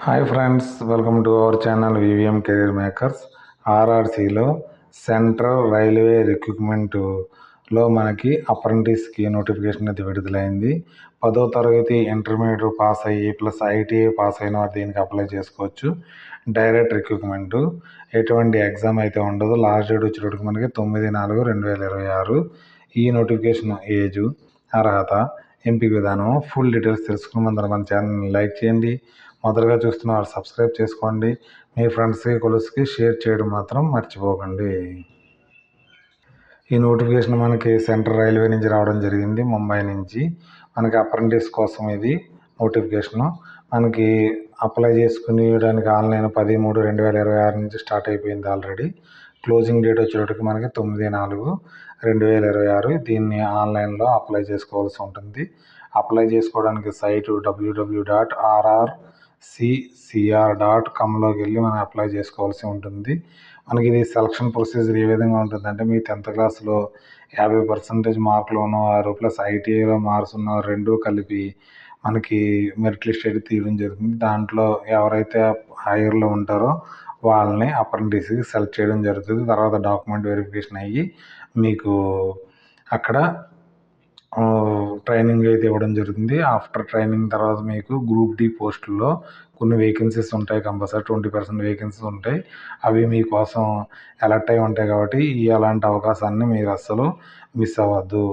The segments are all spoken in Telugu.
Hi friends, welcome to our channel VVM career makers. ఆర్ఆర్సీలో సెంట్రల్ రైల్వే రిక్రూట్మెంట్లో మనకి అప్రెంటిస్కి నోటిఫికేషన్ అయితే విడుదలైంది. 10వ తరగతి ఇంటర్మీడియట్ పాస్ అయ్యి ప్లస్ ఐటీఐ పాస్ అయిన వారు దీనికి అప్లై చేసుకోవచ్చు. డైరెక్ట్ రిక్రూట్మెంట్, ఎటువంటి ఎగ్జామ్ అయితే ఉండదు. లాస్ట్ డేట్ వచ్చేటప్పటికి మనకి 9/4/2026. ఈ నోటిఫికేషన్ ఏజు, అర్హత, ఎంపిక విధానం, ఫుల్ డీటెయిల్స్ తెలుసుకున్న ముందర మన ఛానల్ని లైక్ చేయండి. మొదటగా చూస్తున్న వారు సబ్స్క్రైబ్ చేసుకోండి. మీ ఫ్రెండ్స్కి కొలుసుకి షేర్ చేయడం మాత్రం మర్చిపోకండి. ఈ నోటిఫికేషన్ మనకి సెంట్రల్ రైల్వే నుంచి రావడం జరిగింది, ముంబై నుంచి. మనకి అప్రెంటిస్ కోసం ఇది నోటిఫికేషను. మనకి అప్లై చేసుకునేడానికి ఆన్లైన్ 10/3/2026 నుంచి స్టార్ట్ అయిపోయింది ఆల్రెడీ. క్లోజింగ్ డేట్ వచ్చేటప్పటికి మనకి 9/4/2026. దీన్ని ఆన్లైన్లో అప్లై చేసుకోవాల్సి ఉంటుంది. అప్లై చేసుకోవడానికి సైటు www.rrccr.comలోకి వెళ్ళి మనం అప్లై చేసుకోవాల్సి ఉంటుంది. మనకి ఇది సెలక్షన్ ప్రొసీజర్ ఏ విధంగా ఉంటుందంటే, మీ 10th క్లాస్లో 50% మార్కులు ఉన్నవారు ప్లస్ ఐటీఐలో మార్క్స్ ఉన్నవారు రెండూ కలిపి మనకి మెరిట్ లిస్ట్ అయితే తీయడం జరుగుతుంది. దాంట్లో ఎవరైతే హైయర్లో ఉంటారో వాళ్ళని అప్రెంటిస్కి సెలెక్ట్ చేయడం జరుగుతుంది. తర్వాత డాక్యుమెంట్ వెరిఫికేషన్ అయ్యి మీకు అక్కడ ట్రైనింగ్ అయితే ఇవ్వడం జరుగుతుంది. ఆఫ్టర్ ట్రైనింగ్ తర్వాత మీకు గ్రూప్ డి పోస్టుల్లో కొన్ని వేకెన్సీస్ ఉంటాయి. కంపల్సరీ 20% వేకెన్సీస్ ఉంటాయి. అవి మీకోసం అలర్ట్ అయి ఉంటాయి కాబట్టి అలాంటి అవకాశాన్ని మీరు అస్సలు మిస్ అవ్వద్దు.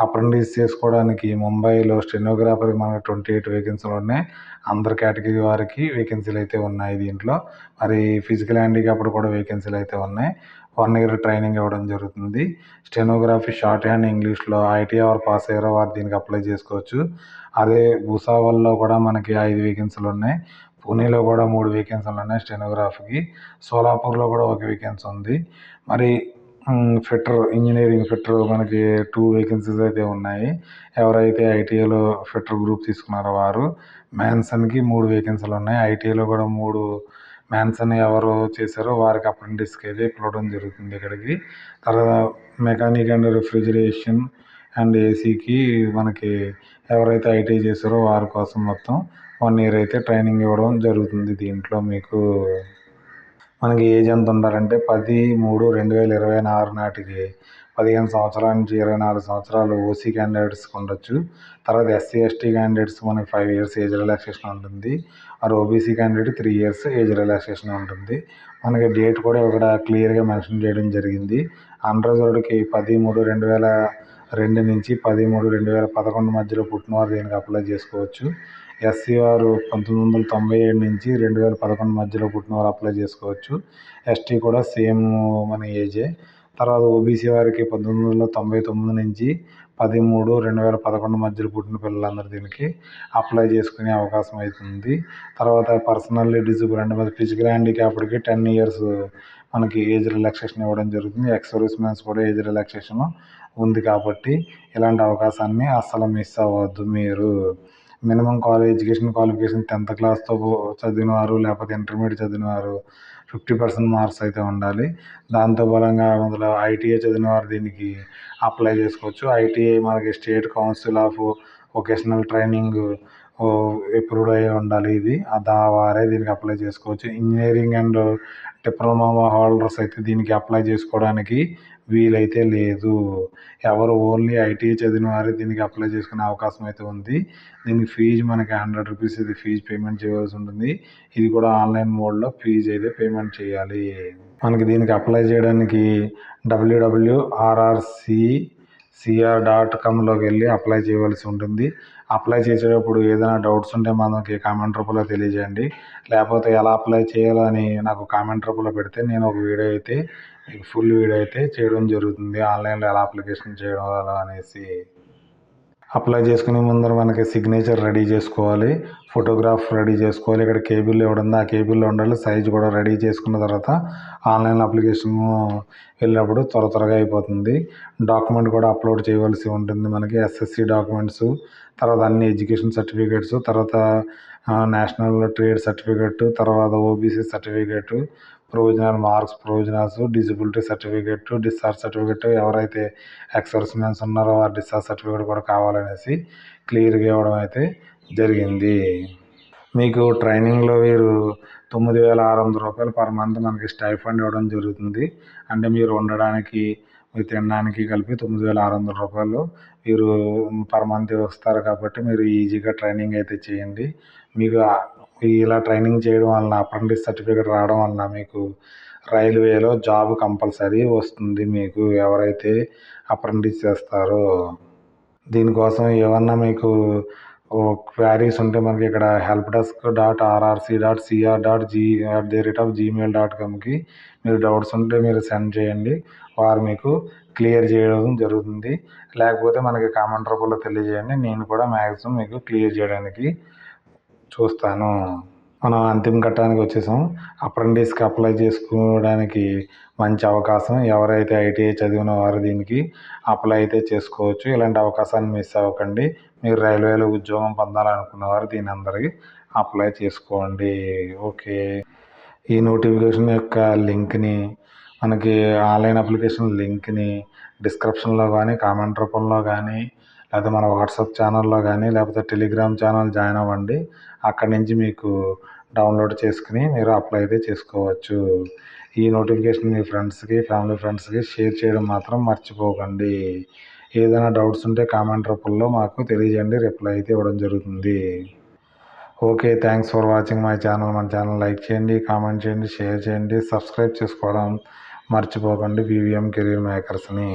అప్రెంటిస్ చేసుకోవడానికి ముంబైలో స్టెనోగ్రాఫర్కి మనకు 28 వేకెన్సీలు ఉన్నాయి. అందరు కేటగిరీ వారికి వేకెన్సీలు అయితే ఉన్నాయి దీంట్లో. మరి ఫిజికల్ హ్యాండిక్యాప్డ్ కూడా వేకెన్సీలు అయితే ఉన్నాయి. 1 ఇయర్ ట్రైనింగ్ ఇవ్వడం జరుగుతుంది. స్టెనోగ్రఫీ, షార్ట్ హ్యాండ్ ఇంగ్లీష్లో ఐటీఆర్ పాస్ అయ్యారో వారు దీనికి అప్లై చేసుకోవచ్చు. అదే భూసావల్లో కూడా మనకి 5 వేకెన్సీలు ఉన్నాయి. పూణేలో కూడా 3 వేకెన్సీలు ఉన్నాయి స్టెనోగ్రఫీకి. సోలాపూర్లో కూడా 1 వేకెన్సీ ఉంది. మరి ఫిట్టర్, ఇంజనీరింగ్ ఫిట్టర్ మనకి 2 వేకెన్సీస్ అయితే ఉన్నాయి. ఎవరైతే ఐటీఐలో ఫిట్టర్ గ్రూప్ తీసుకున్నారో వారు. మ్యాన్సన్కి 3 వేకెన్సీలు ఉన్నాయి. ఐటీఐలో కూడా 3 మ్యాన్సన్ ఎవరు చేశారో వారికి అప్రెంటిస్కి అయితే పిలవడం జరుగుతుంది ఇక్కడికి. తర్వాత మెకానిక్ అండ్ రిఫ్రిజిరేషన్ అండ్ ఏసీకి మనకి ఎవరైతే ఐటీఐ చేశారో వారి కోసం మొత్తం 1 ఇయర్ అయితే ట్రైనింగ్ ఇవ్వడం జరుగుతుంది. దీంట్లో మీకు మనకి ఏజ్ ఎంత ఉండాలంటే 10/3/2026 నాటికి 15 సంవత్సరాల నుంచి 24 సంవత్సరాలు ఓసీ క్యాండిడేట్స్కి ఉండొచ్చు. తర్వాత ఎస్సీ ఎస్టీ క్యాండిడేట్స్ మనకి 5 ఇయర్స్ ఏజ్ రిలాక్సేషన్ ఉంటుంది. మరి OBC candidate 3 years age relaxation ఉంటుంది. మనకి డేట్ కూడా ఇక్కడ క్లియర్గా మెన్షన్ చేయడం జరిగింది. అన్రిజర్వ్డ్కి 10/3/2002 నుంచి 10/3/2011 మధ్యలో పుట్టినవారు దీనికి అప్లై చేసుకోవచ్చు. ఎస్సీ వారు 1997 నుంచి 2011 మధ్యలో పుట్టినవారు అప్లై చేసుకోవచ్చు. ఎస్టీ కూడా సేమ్ మన ఏజే. తర్వాత ఓబీసీ వారికి 1999 నుంచి 13/2011 మధ్యలో పుట్టిన పిల్లలందరూ దీనికి అప్లై చేసుకునే అవకాశం అవుతుంది. తర్వాత పర్సనల్లీ డిజేబుల్ అంటే మరి ఫిజికల్ హ్యాండిక్యాప్డ్కి 10 ఇయర్స్ మనకి ఏజ్ రిలాక్సేషన్ ఇవ్వడం జరుగుతుంది. ఎక్స్ సర్వీస్ మ్యాన్స్ కూడా ఏజ్ రిలాక్సేషన్ ఉంది కాబట్టి ఇలాంటి అవకాశాన్ని అస్సలు మిస్ అవ్వద్దు. మీరు మినిమం ఎడ్యుకేషన్ క్వాలిఫికేషన్ 10th క్లాస్తో చదివినవారు లేకపోతే ఇంటర్మీడియట్ చదివినవారు 50% మార్క్స్ అయితే ఉండాలి. దాంతో బలంగా అందులో ఐటీఐ చదివినవారు దీనికి అప్లై చేసుకోవచ్చు. ఐటీఐ మనకి state council of vocational training approved అయి ఉండాలి. ఇది వారే దీనికి అప్లై చేసుకోవచ్చు. ఇంజనీరింగ్ అండ్ డిప్లొమా హోల్డర్స్ అయితే దీనికి అప్లై చేసుకోవడానికి వీలైతే లేదు. ఎవరు ఓన్లీ ఐటీఐ చదివిన వారే దీనికి అప్లై చేసుకునే అవకాశం అయితే ఉంది. దీనికి ఫీజు మనకి 100 రూపీస్ ఇది ఫీజు పేమెంట్ చేయవలసి ఉంటుంది. ఇది కూడా ఆన్లైన్ మోడ్లో ఫీజు అయితే పేమెంట్ చేయాలి. మనకి దీనికి అప్లై చేయడానికి www.rrccr.comలోకి వెళ్ళి అప్లై చేయవలసి ఉంటుంది. అప్లై చేసేటప్పుడు ఏదైనా డౌట్స్ ఉంటే మనకి కామెంట్ రూపంలో తెలియజేయండి. లేకపోతే ఎలా అప్లై చేయాలో అని నాకు కామెంట్ రూపంలో పెడితే నేను ఒక వీడియో అయితే ఫుల్ వీడియో అయితే చేయడం జరుగుతుంది. ఆన్లైన్లో ఎలా అప్లికేషన్ చేయడం అనేసి. అప్లై చేసుకునే ముందర మనకి సిగ్నేచర్ రెడీ చేసుకోవాలి, ఫోటోగ్రాఫ్ రెడీ చేసుకోవాలి. ఇక్కడ కేబుల్ ఇవ్వడం ఆ కేబుల్లో ఉండాలి. సైజు కూడా రెడీ చేసుకున్న తర్వాత ఆన్లైన్ అప్లికేషన్ వెళ్ళినప్పుడు త్వరగా అయిపోతుంది. డాక్యుమెంట్ కూడా అప్లోడ్ చేయవలసి ఉంటుంది. మనకి ఎస్ఎస్సి డాక్యుమెంట్స్, తర్వాత అన్ని ఎడ్యుకేషన్ సర్టిఫికేట్స్, తర్వాత నేషనల్ ట్రేడ్ సర్టిఫికేట్, తర్వాత OBC certificate, provisional marks, provisionals, disability certificate, discharge certificate, ఎవరైతే ఎక్స్ సర్వీస్ మ్యాన్స్ ఉన్నారో వారి డిశ్చార్జ్ సర్టిఫికేట్ కూడా కావాలనేసి క్లియర్గా ఇవ్వడం అయితే జరిగింది. మీకు ట్రైనింగ్‌లో వీరు రూ. 9,600 పర్ మంత్ మనకి స్టైఫండ్ ఇవ్వడం జరుగుతుంది. అంటే మీరు ఉండడానికి, మీరు తినడానికి కలిపి రూ. 9,600 వీరు పర్ మంత్ ఇస్తారు కాబట్టి మీరు ఈజీగా ట్రైనింగ్ అయితే చేయండి. మీకు ఇలా ట్రైనింగ్ చేయడం వలన అప్రెంటిస్ సర్టిఫికేట్ రావడం వలన మీకు రైల్వేలో జాబ్ కంపల్సరీ వస్తుంది మీకు ఎవరైతే అప్రెంటిస్ చేస్తారో. దీనికోసం ఏమన్నా మీకు క్వారీస్ ఉంటే మనకి ఇక్కడ helpdesk.rrc.cr.gmail.comకి మీరు డౌట్స్ ఉంటే మీరు సెండ్ చేయండి. వారు మీకు క్లియర్ చేయడం జరుగుతుంది. లేకపోతే మనకి కామెంట్ రూపంలో తెలియజేయండి. నేను కూడా మ్యాక్సిమం మీకు క్లియర్ చేయడానికి చూస్తాను. మనం అంతిమ ఘట్టానికి వచ్చేసాం. అప్రెంటిస్‌కి అప్లై చేసుకోవడానికి మంచి అవకాశం. ఎవరైతే ఐటీఐ చదివిన వారు దీనికి అప్లై అయితే చేసుకోవచ్చు. ఇలాంటి అవకాశాన్ని మిస్ అవ్వకండి. మీరు రైల్వేలో ఉద్యోగం పొందాలనుకున్న వారు దీని అందరికి అప్లై చేసుకోండి. ఓకే. ఈ నోటిఫికేషన్ యొక్క లింక్‌ని మనకి ఆన్లైన్ అప్లికేషన్ లింక్‌ని డిస్క్రిప్షన్‌లో కానీ, కామెంట్ రూపంలో కానీ, లేకపోతే మన వాట్సాప్ ఛానల్లో కానీ, లేకపోతే టెలిగ్రామ్ ఛానల్ జాయిన్ అవ్వండి. అక్కడి నుంచి మీకు డౌన్లోడ్ చేసుకుని మీరు అప్లై అయితే చేసుకోవచ్చు. ఈ నోటిఫికేషన్ మీ ఫ్రెండ్స్కి, ఫ్యామిలీ ఫ్రెండ్స్కి షేర్ చేయడం మాత్రం మర్చిపోకండి. ఏదైనా డౌట్స్ ఉంటే కామెంట్ రూపంలో మాకు తెలియజేయండి. రిప్లై అయితే ఇవ్వడం జరుగుతుంది. Okay. Thanks for watching my channel. మన ఛానల్ లైక్ చేయండి, కామెంట్ చేయండి, షేర్ చేయండి, సబ్స్క్రైబ్ చేసుకోవడం మర్చిపోకండి. BVM career మేకర్స్ని.